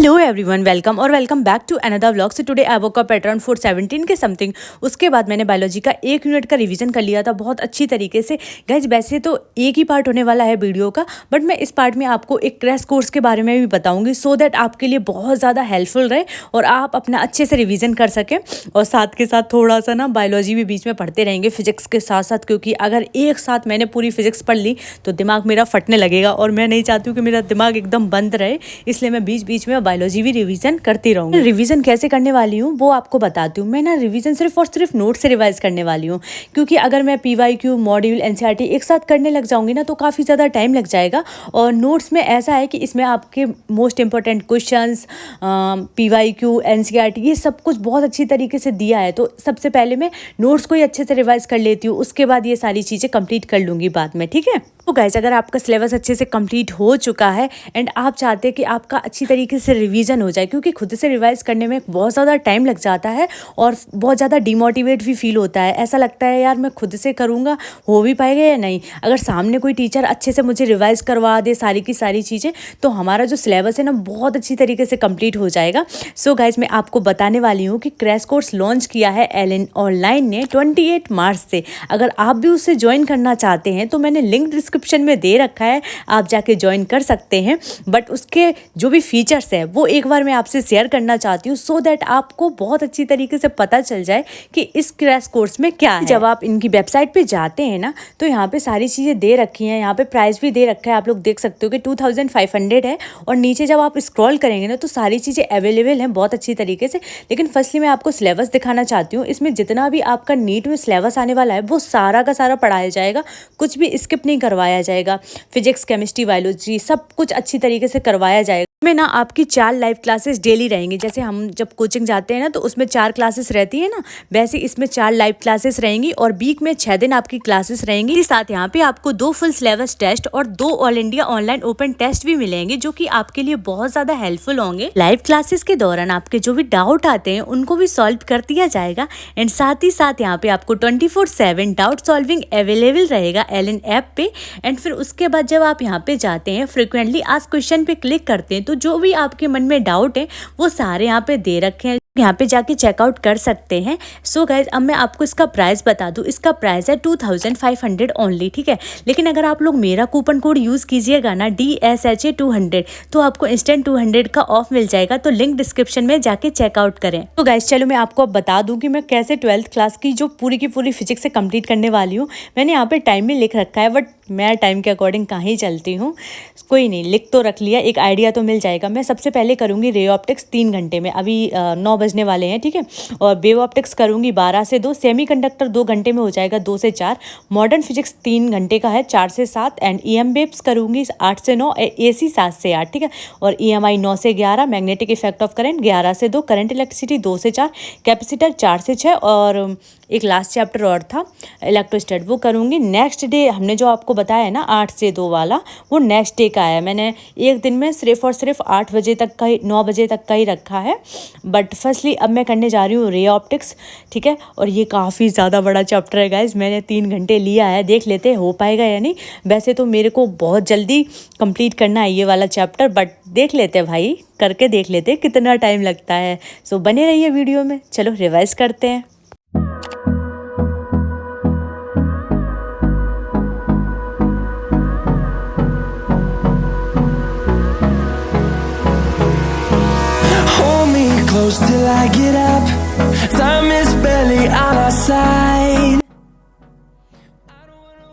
Hello everyone, welcome और welcome back to another vlog. So today I woke up at around 4:17 के something. उसके बाद मैंने biology का 1 यूनिट का रिवीजन कर लिया था बहुत अच्छी तरीके से। गाइज वैसे तो एक ही पार्ट होने वाला है वीडियो का, बट मैं इस पार्ट में आपको एक क्रैश कोर्स के बारे में भी बताऊंगी सो दैट आपके लिए बहुत ज़्यादा हेल्पफुल रहे और आप अपना अच्छे से रिविज़न कर सकें। और साथ के साथ थोड़ा सा ना बायोलॉजी भी बीच में पढ़ते रहेंगे फिजिक्स के साथ साथ, क्योंकि अगर एक साथ मैंने पूरी फिजिक्स पढ़ ली तो दिमाग मेरा फटने लगेगा और मैं नहीं चाहती हूँ कि मेरा दिमाग एकदम बंद रहे। इसलिए मैं बीच बीच में बायोलॉजी भी रिवीजन करती रहूंगी। रिवीजन कैसे करने वाली हूँ वो आपको बताती हूँ। मैं ना रिवीजन सिर्फ और सिर्फ नोट से रिवाइज करने वाली हूँ, क्योंकि अगर मैं पीवाईक्यू मॉड्यूल एनसीईआरटी एक साथ करने लग जाऊंगी ना तो काफ़ी ज़्यादा टाइम लग जाएगा। और नोट्स में ऐसा है कि इसमें आपके most important questions, PYQ, NCERT ये सब कुछ बहुत अच्छी तरीके से दिया है। तो सबसे पहले मैं नोट्स को ही अच्छे से रिवाइज कर लेती हूँ, उसके बाद ये सारी चीज़ें कंप्लीट कर लूँगी बाद में, ठीक है। तो गाइस अगर आपका सिलेबस अच्छे से कंप्लीट हो चुका है एंड आप चाहते हैं कि आपका अच्छी तरीके से रिवीजन हो जाए, क्योंकि खुद से रिवाइज करने में बहुत ज़्यादा टाइम लग जाता है और बहुत ज़्यादा डिमोटिवेट भी फील होता है। ऐसा लगता है यार मैं खुद से करूँगा हो भी पाएगा या नहीं। अगर सामने कोई टीचर अच्छे से मुझे रिवाइज करवा दे सारी की सारी चीज़ें तो हमारा जो सिलेबस है ना बहुत अच्छी तरीके से कंप्लीट हो जाएगा। सो गाइज मैं आपको बताने वाली हूँ कि क्रैश कोर्स लॉन्च किया है एलन ऑनलाइन ने 28 मार्च से। अगर आप भी उससे ज्वाइन करना चाहते हैं तो मैंने लिंक डिस्क्रिप्शन में दे रखा है, आप जाके ज्वाइन कर सकते हैं। बट उसके जो भी फीचर्स है वो एक बार मैं आपसे शेयर करना चाहती हूँ सो दैट आपको बहुत अच्छी तरीके से पता चल जाए कि इस क्रैश कोर्स में क्या है। जब आप इनकी वेबसाइट पे जाते हैं ना तो यहाँ पे सारी चीज़ें दे रखी हैं, यहाँ पे प्राइस भी दे रखा है, आप लोग देख सकते हो कि 2500 है। और नीचे जब आप स्क्रॉल करेंगे ना तो सारी चीज़ें अवेलेबल हैं बहुत अच्छी तरीके से। लेकिन फर्स्टली मैं आपको सिलेबस दिखाना चाहती हूँ। इसमें जितना भी आपका नीट में सिलेबस आने वाला है वो सारा का सारा पढ़ाया जाएगा, कुछ भी स्किप नहीं करवाया जाएगा। फिजिक्स, केमिस्ट्री, बायोलॉजी सब कुछ अच्छी तरीके से करवाया जाएगा। में ना आपकी 4 लाइव क्लासेस डेली रहेंगी। जैसे हम जब कोचिंग जाते हैं ना तो उसमें 4 क्लासेस रहती है ना, वैसे इसमें 4 लाइव क्लासेस रहेंगी और वीक में 6 दिन आपकी क्लासेस रहेंगी। इसी साथ यहाँ पे आपको 2 फुल सिलेबस टेस्ट और 2 all India online open test भी मिलेंगे, जो कि आपके लिए बहुत ज़्यादा हेल्पफुल होंगे। लाइव क्लासेस के दौरान आपके जो भी डाउट आते हैं उनको भी सॉल्व कर दिया जाएगा। एंड साथ ही साथ यहाँ पे आपको 24/7 डाउट सॉल्विंग अवेलेबल रहेगा एलन ऐप पे। एंड फिर उसके बाद जब आप यहाँ पे जाते हैं फ्रिक्वेंटली आस्क्ड क्वेश्चन पे क्लिक करते हैं तो जो भी आपके मन में डाउट है वो सारे यहाँ पे दे रखे हैं, यहाँ पे जाके चेकआउट कर सकते हैं। सो गाइज अब मैं आपको इसका प्राइस बता दूँ। इसका प्राइस है 2500 ओनली, ठीक है। लेकिन अगर आप लोग मेरा कूपन कोड यूज़ कीजिएगा ना DSHA 200 तो आपको इंस्टेंट 200 का ऑफ मिल जाएगा। तो लिंक डिस्क्रिप्शन में जाके चेकआउट करें। तो गाइज चलो मैं आपको अब बता दूँ कि मैं कैसे 12th क्लास की जो पूरी की पूरी फिजिक्स से कंप्लीट करने वाली हूँ। मैंने यहाँ पे टाइम भी लिख रखा है, बट मैं टाइम के अकॉर्डिंग कहीं चलती हूँ। कोई नहीं, लिख तो रख लिया, एक आइडिया तो मिल जाएगा। मैं सबसे पहले करूँगी रे ऑप्टिक्स 3 घंटे में, अभी 9 बजने वाले हैं, ठीक है। और वेव ऑप्टिक्स करूँगी 12 से 2, सेमी कंडक्टर 2 घंटे में हो जाएगा 2 से 4, मॉडर्न फिजिक्स 3 घंटे का है 4 से 7, एंड EM वेव्स करूँगी 8 से 9, AC 7 से 8, ठीक है। और EMI 9 से 11, मैग्नेटिक इफेक्ट ऑफ करंट 11 से 2, करंट इलेक्ट्रिसिटी 2 से 4, कैपेसिटर 4 से 6, और एक लास्ट चैप्टर और था इलेक्ट्रोस्टैट वो करूँगी नेक्स्ट डे। हमने जो आपको बताया है ना 8 से 2 वाला, वो नेक्स्ट डे का है। मैंने एक दिन में सिर्फ और सिर्फ 8 बजे तक का ही, 9 बजे तक का ही रखा है। बट फर्स्टली अब मैं करने जा रही हूँ रे ऑप्टिक्स, ठीक है। और ये काफ़ी ज़्यादा बड़ा चैप्टर है गाइज, मैंने 3 घंटे लिया है, देख लेते हो पाएगा या नहीं। वैसे तो मेरे को बहुत जल्दी कंप्लीट करना है ये वाला चैप्टर, बट देख लेते भाई, करके देख लेते कितना टाइम लगता है। सो बने रहिए वीडियो में, चलो रिवाइज करते हैं। Close till I get up. Time is barely on our side.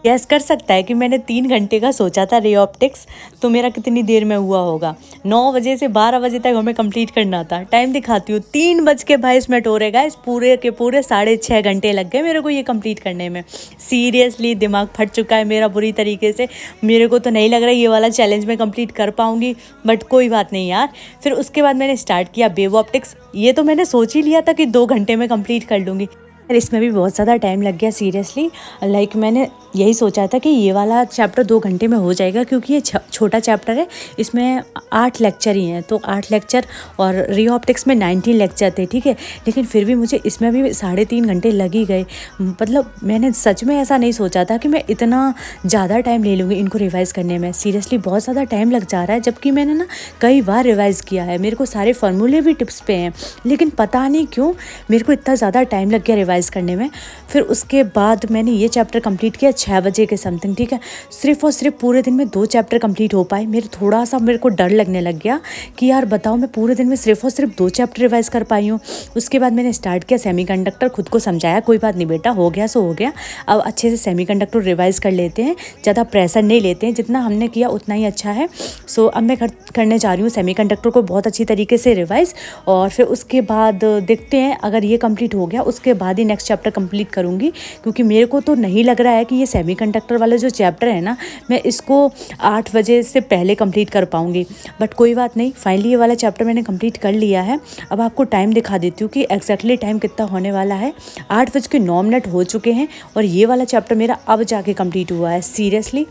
Gas कर सकता है कि मैंने 3 घंटे का सोचा था रे ऑप्टिक्स, तो मेरा कितनी देर में हुआ होगा। 9 बजे से 12 बजे तक हमें कंप्लीट करना था। टाइम दिखाती हूँ 3:22 हो रहे गाइस, पूरे के पूरे 6.5 घंटे लग गए मेरे को ये कंप्लीट करने में। सीरियसली दिमाग फट चुका है मेरा बुरी तरीके से। मेरे को तो नहीं लग रहा ये वाला चैलेंज मैं कंप्लीट कर पाऊँगी, बट कोई बात नहीं यार। फिर उसके बाद मैंने स्टार्ट किया वेव ऑप्टिक्स। ये तो मैंने सोच ही लिया था कि 2 घंटे में कंप्लीट कर लूँगी, और इसमें भी बहुत ज़्यादा टाइम लग गया सीरियसली। लाइक मैंने यही सोचा था कि ये वाला चैप्टर 2 घंटे में हो जाएगा, क्योंकि ये छोटा चैप्टर है, इसमें 8 लेक्चर ही हैं, तो 8 लेक्चर और री ऑप्टिक्स में 19 लेक्चर थे, ठीक है। लेकिन फिर भी मुझे इसमें भी 3.5 घंटे लग ही गए। मतलब मैंने सच में ऐसा नहीं सोचा था कि मैं इतना ज़्यादा टाइम ले लूँगी इनको रिवाइज़ करने में। सीरियसली बहुत ज़्यादा टाइम लग जा रहा है, जबकि मैंने ना कई बार रिवाइज़ किया है, मेरे को सारे फार्मूले भी टिप्स पे हैं, लेकिन पता नहीं क्यों मेरे को इतना ज़्यादा टाइम लग गया रिवाइज़ करने में। फिर उसके बाद मैंने ये चैप्टर कंप्लीट किया 6 बजे के समथिंग, ठीक है। सिर्फ और सिर्फ पूरे दिन में 2 चैप्टर कंप्लीट हो पाए। मेरे को डर लगने लग गया कि यार बताओ, मैं पूरे दिन में सिर्फ और सिर्फ 2 चैप्टर रिवाइज़ कर पाई हूँ। उसके बाद मैंने स्टार्ट किया सेमीकंडक्टर। खुद को समझाया कोई बात नहीं बेटा, हो गया सो हो गया, अब अच्छे से सेमीकंडक्टर रिवाइज़ कर लेते हैं, ज़्यादा प्रेशर नहीं लेते हैं, जितना हमने किया उतना ही अच्छा है। सो अब मैं करने जा रही हूँ सेमीकंडक्टर को बहुत अच्छी तरीके से रिवाइज़, और फिर उसके बाद देखते हैं अगर ये कंप्लीट हो गया उसके बाद ही नेक्स्ट चैप्टर कंप्लीट करूँगी। क्योंकि मेरे को तो नहीं लग रहा है कि ये सेमीकंडक्टर वाला जो चैप्टर है ना, मैं इसको 8 बजे से पहले कंप्लीट कर पाऊँगी। बट कोई बात नहीं, फाइनली ये वाला चैप्टर मैंने कंप्लीट कर लिया है। अब आपको टाइम दिखा देती हूँ कि एग्जैक्टली टाइम कितना होने वाला है। 8:09 हो चुके हैं और ये वाला चैप्टर मेरा अब जाके कंप्लीट हुआ है। सीरियसली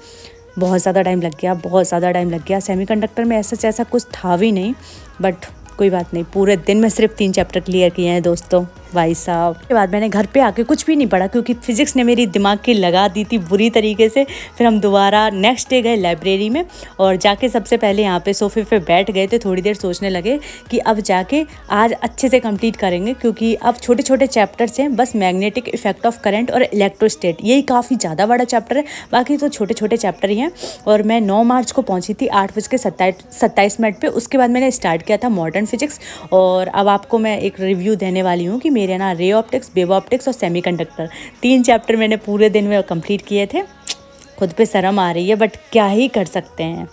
बहुत ज़्यादा टाइम लग गया, बहुत ज़्यादा टाइम लग गया। सेमीकंडक्टर में ऐसा कुछ था भी नहीं, बट कोई बात नहीं, पूरे दिन में सिर्फ 3 चैप्टर क्लियर किए हैं दोस्तों, भाई साहब। उसके बाद मैंने घर पे आके कुछ भी नहीं पढ़ा, क्योंकि फिजिक्स ने मेरी दिमाग की लगा दी थी बुरी तरीके से। फिर हम दोबारा नेक्स्ट डे गए लाइब्रेरी में, और जाके सबसे पहले यहाँ पे सोफे पे बैठ गए थे। थोड़ी देर सोचने लगे कि अब जाके आज अच्छे से कंप्लीट करेंगे, क्योंकि अब छोटे छोटे चैप्टर्स हैं, बस मैग्नेटिक इफेक्ट ऑफ करंट और इलेक्ट्रोस्टेट, यही काफ़ी ज़्यादा बड़ा चैप्टर है, बाकी तो छोटे छोटे चैप्टर ही हैं। और मैं 9 मार्च को पहुँची थी 8:27 पे। उसके बाद मैंने स्टार्ट किया था मॉडर्न फिजिक्स। और अब आपको मैं एक रिव्यू देने वाली हूँ कि मेरे ना रे ऑप्टिक्स, वेव ऑप्टिक्स और सेमीकंडक्टर 3 चैप्टर मैंने पूरे दिन में कंप्लीट किए थे। खुद पे शर्म आ रही है, बट क्या ही कर सकते हैं।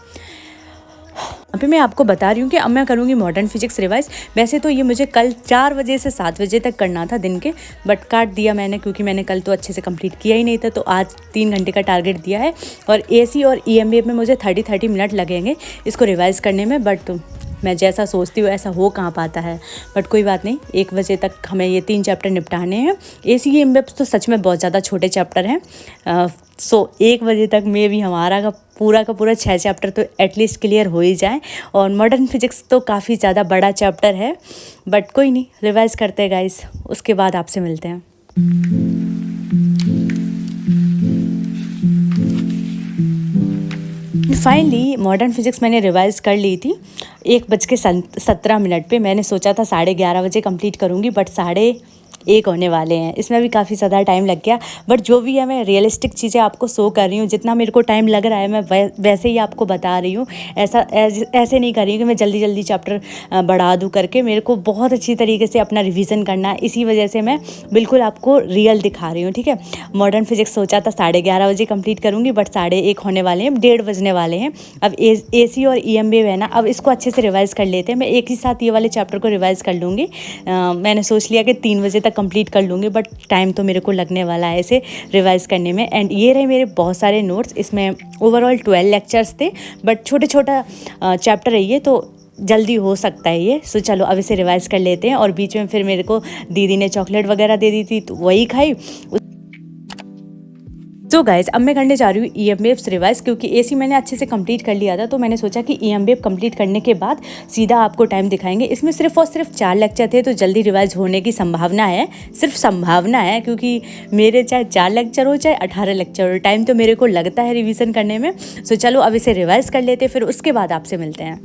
अभी मैं आपको बता रही हूँ कि अब मैं करूँगी मॉडर्न फिजिक्स रिवाइज। वैसे तो ये मुझे कल 4 बजे से 7 बजे तक करना था दिन के, बट काट दिया मैंने, क्योंकि मैंने कल तो अच्छे से कंप्लीट किया ही नहीं था। तो आज 3 घंटे का टारगेट दिया है, और एसी और ईएमबीएफ में मुझे 30 मिनट लगेंगे इसको रिवाइज़ करने में। बट मैं जैसा सोचती हूँ ऐसा हो कहाँ पाता है, बट कोई बात नहीं, 1 बजे तक हमें ये 3 चैप्टर निपटाने हैं। एसी ईएमबीएफ तो सच में बहुत ज़्यादा छोटे चैप्टर हैं। सो 1 बजे तक में भी हमारा का पूरा 6 चैप्टर तो एटलीस्ट क्लियर हो ही जाए। और मॉडर्न फिजिक्स तो काफ़ी ज़्यादा बड़ा चैप्टर है, बट कोई नहीं, रिवाइज़ करते हैं गाइस, उसके बाद आपसे मिलते हैं। फाइनली मॉडर्न फिजिक्स मैंने रिवाइज़ कर ली थी 1:17 पे। मैंने सोचा था 11:30 बजे कंप्लीट करूँगी, बट 1:30 होने वाले हैं। इसमें भी काफ़ी ज़्यादा टाइम लग गया, बट जो भी है मैं रियलिस्टिक चीज़ें आपको शो कर रही हूँ। जितना मेरे को टाइम लग रहा है मैं वैसे ही आपको बता रही हूँ। ऐसे नहीं कर रही हूँ कि मैं जल्दी चैप्टर बढ़ा दूँ करके। मेरे को बहुत अच्छी तरीके से अपना रिवीजन करना है, इसी वजह से मैं बिल्कुल आपको रियल दिखा रही हूँ, ठीक है। मॉडर्न फिजिक्स सोचा था 11:30 बजे कंप्लीट करूँगी, बट 1:30 होने वाले हैं, 1:30 बजने वाले हैं। अब एसी और ईएमबीएफ है ना, अब इसको अच्छे से रिवाइज़ कर लेते हैं। मैं एक ही साथ ये वाले चैप्टर को रिवाइज़ कर लूँगी। मैंने सोच लिया कि 3 बजे तक कंप्लीट कर लूँगी, बट टाइम तो मेरे को लगने वाला है इसे रिवाइज़ करने में। एंड ये रहे मेरे बहुत सारे नोट्स। इसमें ओवरऑल 12 लेक्चर्स थे, बट छोटा चैप्टर है ये, तो जल्दी हो सकता है ये। सो चलो अब इसे रिवाइज़ कर लेते हैं। और बीच में फिर मेरे को दीदी ने चॉकलेट वगैरह दे दी थी, तो वही खाई। तो गाइज अब मैं करने जा रही हूँ ईएमबीएफ रिवाइज, क्योंकि एसी मैंने अच्छे से कंप्लीट कर लिया था। तो मैंने सोचा कि ईएमबीएफ कंप्लीट करने के बाद सीधा आपको टाइम दिखाएंगे। इसमें सिर्फ और सिर्फ 4 लेक्चर थे, तो जल्दी रिवाइज होने की संभावना है, सिर्फ संभावना है, क्योंकि मेरे चाहे 4 लेक्चर हो चाहे 18 लेक्चर हो, टाइम तो मेरे को लगता है रिविज़न करने में। सो चलो अब इसे रिवाइज़ कर लेते, फिर उसके बाद आपसे मिलते हैं।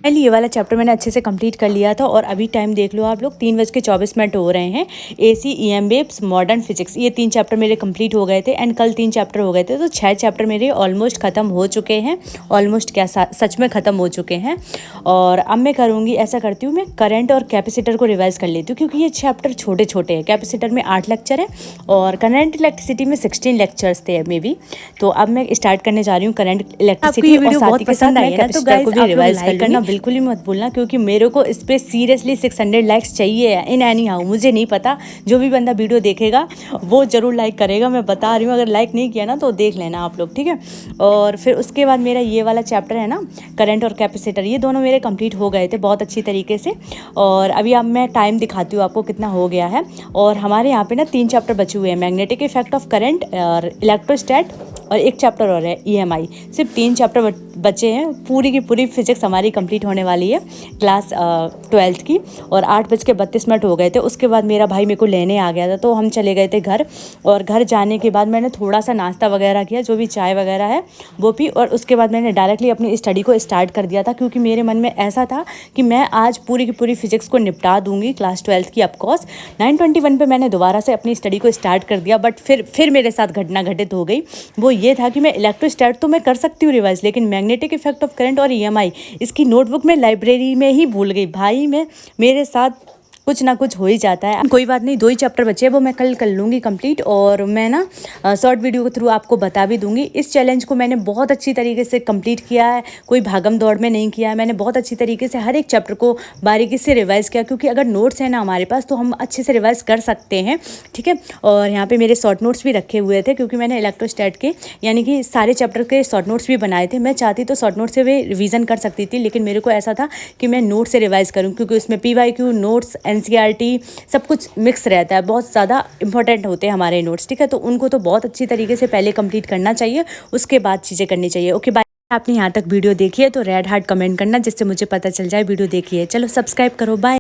पहले ये वाला चैप्टर मैंने अच्छे से कंप्लीट कर लिया था, और अभी टाइम देख लो आप लोग, 3:24 हो रहे हैं। एसी, ईएमबीएफ, मॉडर्न फिजिक्स, ये 3 चैप्टर मेरे कंप्लीट हो गए थे। एंड कल 3 चैप्टर हो गए थे, तो 6 चैप्टर मेरे ऑलमोस्ट ख़त्म हो चुके हैं। ऑलमोस्ट क्या, सच में ख़त्म हो चुके हैं। और अब मैं करूँगी, ऐसा करती हूँ, मैं करंट और कैपेसिटर को रिवाइज़ कर लेती हूँ, क्योंकि ये चैप्टर छोटे छोटे हैं। कैपेसिटर में 8 लेक्चर है, और करंट इलेक्ट्रिसिटी में 16 लेक्चर्स थे मे बी। तो अब मैं स्टार्ट करने जा रही हूँ करंट इलेक्ट्रिसिटी, और साथ ही के साथ मैं कैपेसिटर को भी रिवाइज़ कर लूँगी। बिल्कुल भी मत भूलना, क्योंकि मेरे को इस पर सीरियसली 600 लाइक्स चाहिए इन एनी हाउ। मुझे नहीं पता, जो भी बंदा वीडियो देखेगा वो ज़रूर लाइक करेगा, मैं बता रही हूँ। अगर लाइक नहीं किया ना तो देख लेना आप लोग, ठीक है। और फिर उसके बाद मेरा ये वाला चैप्टर है ना, करंट और कैपेसिटर, ये दोनों मेरे कंप्लीट हो गए थे बहुत अच्छी तरीके से। और अभी अब मैं टाइम दिखाती हूँ आपको कितना हो गया है। और हमारे यहाँ पे ना 3 चैप्टर बचे हुए हैं, मैग्नेटिक इफेक्ट ऑफ करंट और इलेक्ट्रोस्टैट, और एक चैप्टर और है EMI। सिर्फ 3 चैप्टर बचे हैं, पूरी की पूरी फिजिक्स हमारी कंप्लीट होने वाली है क्लास 12th की। और 8:32 हो गए थे। उसके बाद मेरा भाई मेरे को लेने आ गया था, तो हम चले गए थे घर। और घर जाने के बाद मैंने थोड़ा सा नाश्ता वगैरह किया, जो भी चाय वगैरह है वो पी। और उसके बाद मैंने डायरेक्टली अपनी स्टडी को स्टार्ट कर दिया था, क्योंकि मेरे मन में ऐसा था कि मैं आज पूरी की पूरी फिजिक्स को निपटा दूंगी क्लास 12th की। ऑफकोर्स 9:21 पे मैंने दोबारा से अपनी स्टडी को स्टार्ट कर दिया, बट फिर मेरे साथ घटना घटित हो गई। वो ये था कि मैं इलेक्ट्रोस्टैट तो मैं कर सकती हूँ रिवाइज, लेकिन मैग्नेटिक इफेक्ट ऑफ करंट और EMI इसकी नोटबुक में लाइब्रेरी में ही भूल गई। भाई मेरे साथ कुछ ना कुछ हो ही जाता है। कोई बात नहीं, 2 ही चैप्टर बचे हैं, वो मैं कल कर लूँगी कंप्लीट। और मैं ना शॉर्ट वीडियो के थ्रू आपको बता भी दूँगी। इस चैलेंज को मैंने बहुत अच्छी तरीके से कंप्लीट किया है, कोई भागम दौड़ में नहीं किया है। मैंने बहुत अच्छी तरीके से हर एक चैप्टर को बारीकी से रिवाइज़ किया, क्योंकि अगर नोट्स हैं ना हमारे पास तो हम अच्छे से रिवाइज़ कर सकते हैं, ठीक है। और यहाँ पर मेरे शॉर्ट नोट्स भी रखे हुए थे, क्योंकि मैंने इलेक्ट्रोस्टैट के यानी कि सारे चैप्टर के शॉर्ट नोट्स भी बनाए थे। मैं चाहती तो शॉर्ट नोट से भी रिवीजन कर सकती थी, लेकिन मेरे को ऐसा था कि मैं नोट से रिवाइज़ करूँ, क्योंकि उसमें PYQ नोट्स NCERT सब कुछ मिक्स रहता है, बहुत ज़्यादा इंपॉर्टेंट होते हैं हमारे नोट्स, ठीक है। तो उनको तो बहुत अच्छी तरीके से पहले कंप्लीट करना चाहिए, उसके बाद चीज़ें करनी चाहिए। Okay bye. आपने यहाँ तक वीडियो देखी है तो रेड हार्ट कमेंट करना, जिससे मुझे पता चल जाए वीडियो देखी है। चलो सब्सक्राइब करो, बाय।